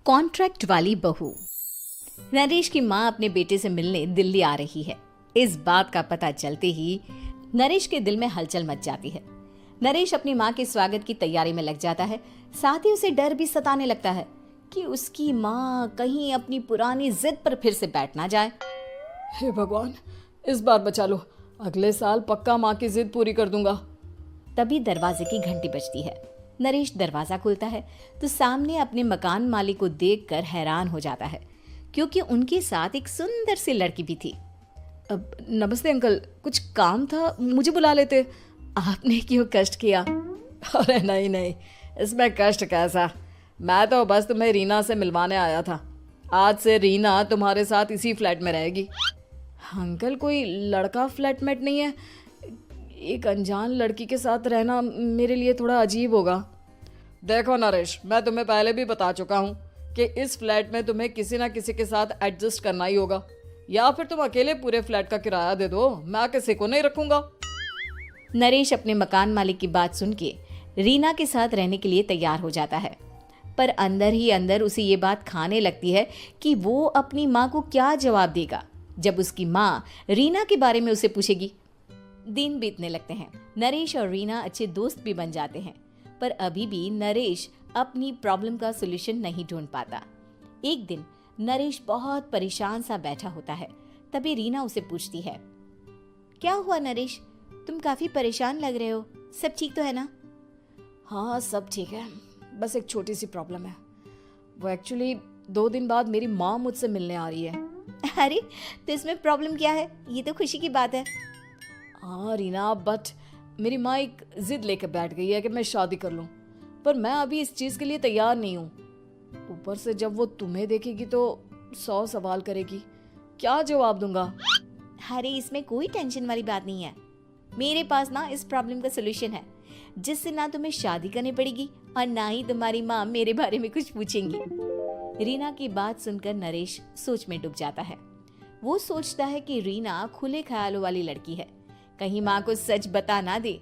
Contract वाली बहू। नरेश की माँ अपने बेटे से मिलने दिल्ली आ रही है। इस बात का पता चलते ही नरेश के दिल में हलचल मच जाती है। नरेश अपनी माँ के स्वागत की तैयारी में लग जाता है। साथ ही उसे डर भी सताने लगता है कि उसकी माँ कहीं अपनी पुरानी जिद पर फिर से बैठ ना जाए। हे भगवान, इस बार बचा लो। अगले साल पक्का माँ की जिद पूरी कर दूंगा। तभी दरवाजे की घंटी बजती है। नरेश दरवाजा खोलता है तो सामने अपने मकान मालिक को देखकर हैरान हो जाता है, क्योंकि उनके साथ एक सुंदर सी लड़की भी थी। अब नमस्ते अंकल, कुछ काम था, मुझे बुला लेते। आपने क्यों कष्ट किया? अरे नहीं नहीं, इसमें कष्ट कैसा। मैं तो बस तुम्हें रीना से मिलवाने आया था। आज से रीना तुम्हारे साथ इसी फ्लैट में रहेगी। अंकल, कोई लड़का फ्लैटमेट नहीं है? एक अनजान लड़की के साथ रहना मेरे लिए थोड़ा अजीब होगा। देखो नरेश, मैं तुम्हें पहले भी बता चुका हूँ कि इस फ्लैट में तुम्हें किसी ना किसी के साथ एडजस्ट करना ही होगा, या फिर तुम अकेले पूरे फ्लैट का किराया दे दो, मैं किसी को नहीं रखूंगा। नरेश अपने मकान मालिक की बात सुन के रीना के साथ रहने के लिए तैयार हो जाता है, पर अंदर ही अंदर उसे ये बात खाने लगती है कि वो अपनी माँ को क्या जवाब देगा जब उसकी माँ रीना के बारे में उसे पूछेगी। दिन बीतने लगते हैं। नरेश और रीना अच्छे दोस्त भी बन जाते हैं, पर अभी भी नरेश अपनी प्रॉब्लम का सॉल्यूशन नहीं ढूंढ पाता। एक दिन नरेश बहुत परेशान सा बैठा होता है। तभी रीना उसे पूछती है, क्या हुआ नरेश, तुम काफी परेशान लग रहे हो, सब ठीक तो है ना? हाँ सब ठीक है, बस एक छोटी सी प्रॉब्लम है। वो एक्चुअली 2 दिन बाद मेरी माँ मुझसे मिलने आ रही है। अरे तो इसमें प्रॉब्लम क्या है, ये तो खुशी की बात है। हाँ रीना, बट मेरी माँ एक जिद लेकर बैठ गई है कि मैं शादी कर लूँ, पर मैं अभी इस चीज़ के लिए तैयार नहीं हूँ। ऊपर से जब वो तुम्हें देखेगी तो 100 सवाल करेगी, क्या जवाब दूंगा? अरे इसमें कोई टेंशन वाली बात नहीं है। मेरे पास ना इस प्रॉब्लम का सलूशन है, जिससे ना तुम्हें शादी करनी पड़ेगी और ना ही तुम्हारी माँ मेरे बारे में कुछ पूछेंगी। रीना की बात सुनकर नरेश सोच में डूब जाता है। वो सोचता है कि रीना खुले ख्यालों वाली लड़की है, कहीं माँ को सच बता ना दे।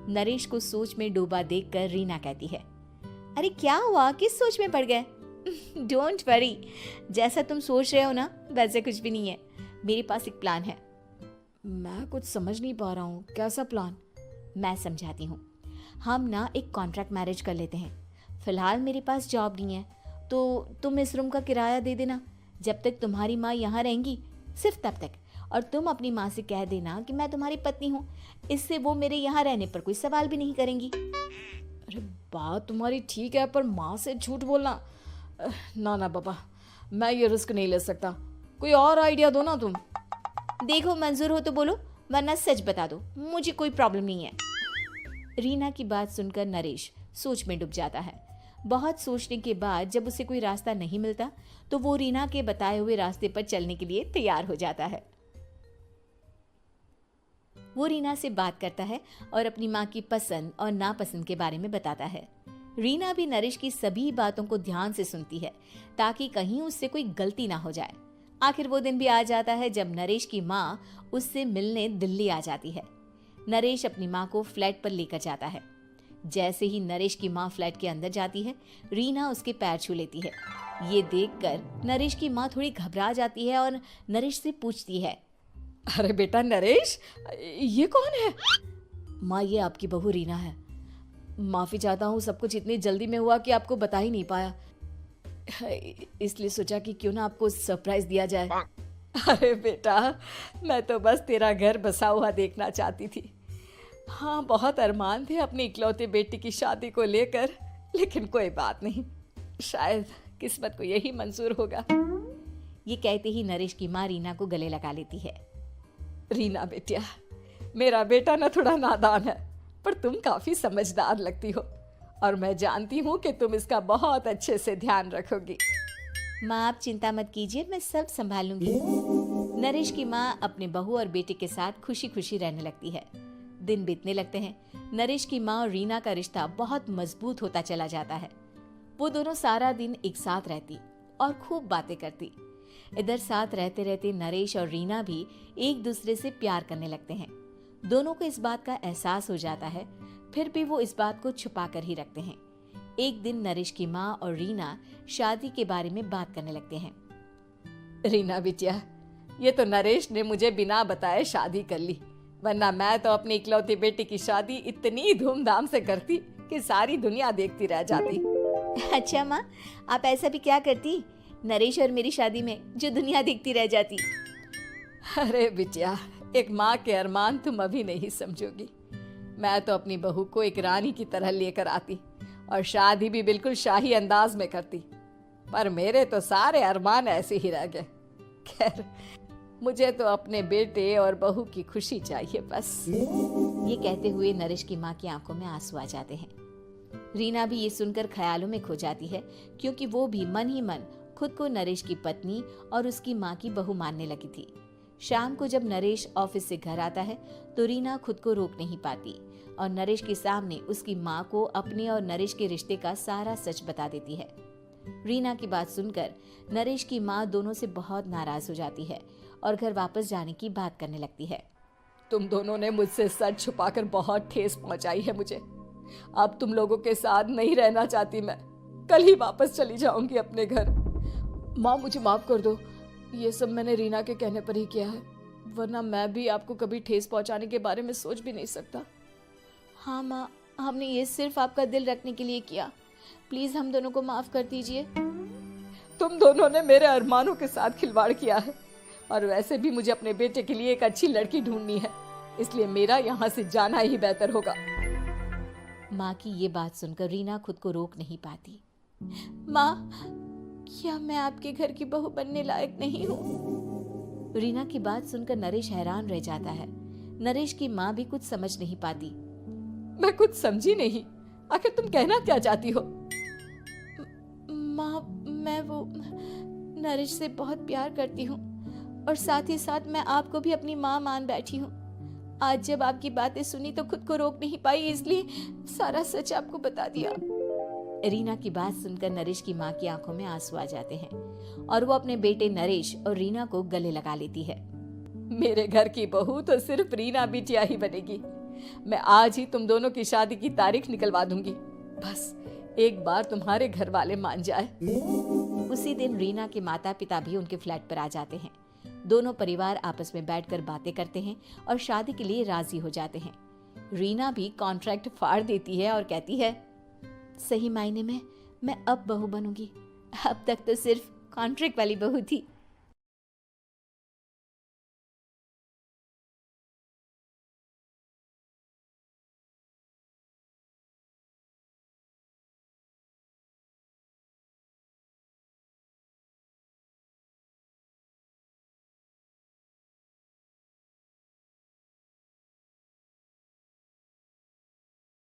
नरेश को सोच में डूबा देखकर रीना कहती है, अरे क्या हुआ, किस सोच में पड़ गए? डोंट वरी, जैसा तुम सोच रहे हो ना वैसे कुछ भी नहीं है। मेरे पास एक प्लान है। मैं कुछ समझ नहीं पा रहा हूँ, कैसा प्लान? मैं समझाती हूँ। हम ना एक कॉन्ट्रैक्ट मैरिज कर लेते हैं। फिलहाल मेरे पास जॉब नहीं है, तो तुम इस रूम का किराया दे देना जब तक तुम्हारी माँ यहाँ रहेंगी, सिर्फ तब तक। और तुम अपनी माँ से कह देना कि मैं तुम्हारी पत्नी हूँ, इससे वो मेरे यहाँ रहने पर कोई सवाल भी नहीं करेंगी। अरे बात तुम्हारी ठीक है, पर माँ से झूठ बोलना, ना ना पापा, मैं ये रिस्क नहीं ले सकता। कोई और आइडिया दो ना तुम। देखो मंजूर हो तो बोलो, वरना सच बता दो, मुझे कोई प्रॉब्लम नहीं है। रीना की बात सुनकर नरेश सोच में डूब जाता है। बहुत सोचने के बाद जब उसे कोई रास्ता नहीं मिलता तो वो रीना के बताए हुए रास्ते पर चलने के लिए तैयार हो जाता है। वो रीना से बात करता है और अपनी माँ की पसंद और नापसंद के बारे में बताता है। रीना भी नरेश की सभी बातों को ध्यान से सुनती है, ताकि कहीं उससे कोई गलती ना हो जाए। आखिर वो दिन भी आ जाता है जब नरेश की माँ उससे मिलने दिल्ली आ जाती है। नरेश अपनी माँ को फ्लैट पर लेकर जाता है। जैसे ही नरेश की माँ फ्लैट के अंदर जाती है, रीना उसके पैर छू लेती है। ये देखकर नरेश की माँ थोड़ी घबरा जाती है और नरेश से पूछती है, अरे बेटा नरेश, ये कौन है? माँ, ये आपकी बहू रीना है। माफ़ी चाहता हूँ, सब कुछ इतनी जल्दी में हुआ कि आपको बता ही नहीं पाया, इसलिए सोचा कि क्यों ना आपको सरप्राइज दिया जाए। अरे बेटा, मैं तो बस तेरा घर बसा हुआ देखना चाहती थी। हाँ, बहुत अरमान थे अपनी इकलौते बेटी की शादी को लेकर, लेकिन कोई बात नहीं, शायद किस्मत को यही मंजूर होगा। ये कहते ही नरेश की माँ रीना को गले लगा लेती है। रीना बेटिया, मेरा बेटा ना थोड़ा नादान है, पर तुम काफी समझदार लगती हो, और मैं जानती हूँ कि तुम इसका बहुत अच्छे से ध्यान रखोगी। माँ आप चिंता मत कीजिए, मैं सब संभाल लूंगी। नरेश की माँ अपने बहू और बेटे के साथ खुशी खुशी रहने लगती है। दिन बीतने लगते हैं। नरेश की माँ और रीना का रिश्ता बहुत मजबूत होता चला जाता है। वो दोनों सारा दिन एक साथ रहती और खूब बातें करती। इधर साथ रहते रहते नरेश और रीना भी एक दूसरे से प्यार करने लगते हैं। दोनों को इस बात का एहसास हो जाता है, फिर भी वो इस बात को छुपा कर ही रखते हैं। एक दिन नरेश की माँ और रीना शादी के बारे में बात करने लगते हैं। रीना बिटिया, ये तो नरेश ने मुझे बिना बताए शादी कर ली, वरना मैं तो अपनी इकलौती बेटी की शादी इतनी धूमधाम से करती कि सारी दुनिया देखती रह जाती। अच्छा माँ, आप ऐसा भी क्या करती नरेश और मेरी शादी में जो दुनिया देखती रह जाती? अरे बिटिया, एक माँ के अरमान तुम अभी नहीं समझोगी। मैं तो अपनी बहू को एक रानी की तरह लेकर आती और शादी भी बिल्कुल शाही अंदाज में करती, पर मेरे तो सारे अरमान ऐसे ही रह गए। खैर, मुझे तो अपने बेटे और बहू की खुशी चाहिए बस। ये कहते हुए नरेश की माँ की आंखों में आंसू आ जाते हैं। रीना भी ये सुनकर ख्यालों में खो जाती है, क्योंकि वो भी मन ही मन खुद को नरेश की पत्नी और उसकी माँ की बहू मानने लगी थी। शाम को जब नरेश ऑफिस से घर आता है तो रीना खुद को रोक नहीं पाती और नरेश के सामने उसकी माँ को अपने और नरेश के रिश्ते का सारा सच बता देती है। रीना की बात सुनकर नरेश की माँ दोनों से बहुत नाराज हो जाती है और घर वापस जाने की बात करने लगती है। तुम दोनों ने मुझसे सच छुपाकर बहुत ठेस पहुंचाई है मुझे। अब तुम लोगों के साथ नहीं रहना चाहती मैं, कल ही वापस चली जाऊंगी अपने घर। माँ, मुझे माफ कर दो, ये सब मैंने रीना के कहने पर ही किया है, वरना मैं भी आपको कभी ठेस पहुंचाने के बारे में सोच भी नहीं सकता। हाँ माँ, हमने ये सिर्फ आपका दिल रखने के लिए किया, प्लीज हम दोनों को माफ कर दीजिए। तुम दोनों ने मेरे अरमानों के साथ खिलवाड़ किया है, और वैसे भी मुझे अपने बेटे के लिए एक अच्छी लड़की ढूंढनी है, इसलिए मेरा यहाँ से जाना ही बेहतर होगा। माँ की ये बात सुनकर रीना खुद को रोक नहीं पाती। माँ, क्या मैं आपके घर की बहू बनने लायक नहीं हूँ? रीना की बात सुनकर नरेश हैरान रह जाता है। नरेश की माँ भी कुछ समझ नहीं पाती। मैं कुछ समझी नहीं, आखिर तुम कहना क्या चाहती हो? माँ, मैं वो नरेश से बहुत प्यार करती हूँ और साथ ही साथ मैं आपको भी अपनी माँ मान बैठी हूँ। आज जब आपकी बातें सुनी तो खुद को रोक नहीं पाई, इसलिए सारा सच आपको बता दिया। रीना की बात सुनकर नरेश की माँ की आंखों में आंसू आ जाते हैं और वो अपने बेटे नरेश और रीना को गले लगा लेती है। मेरे घर की बहू तो सिर्फ रीना बिटिया ही बनेगी। मैं आज ही तुम दोनों की शादी की तारीख निकलवा दूंगी, बस एक बार तुम्हारे घर वाले मान जाए। उसी दिन रीना के माता पिता भी उनके फ्लैट पर आ जाते हैं। दोनों परिवार आपस में बैठकर बातें करते हैं और शादी के लिए राजी हो जाते हैं। रीना भी कॉन्ट्रैक्ट फाड़ देती है और कहती है, सही मायने में मैं अब बहू बनूंगी, अब तक तो सिर्फ कॉन्ट्रैक्ट वाली बहू थी।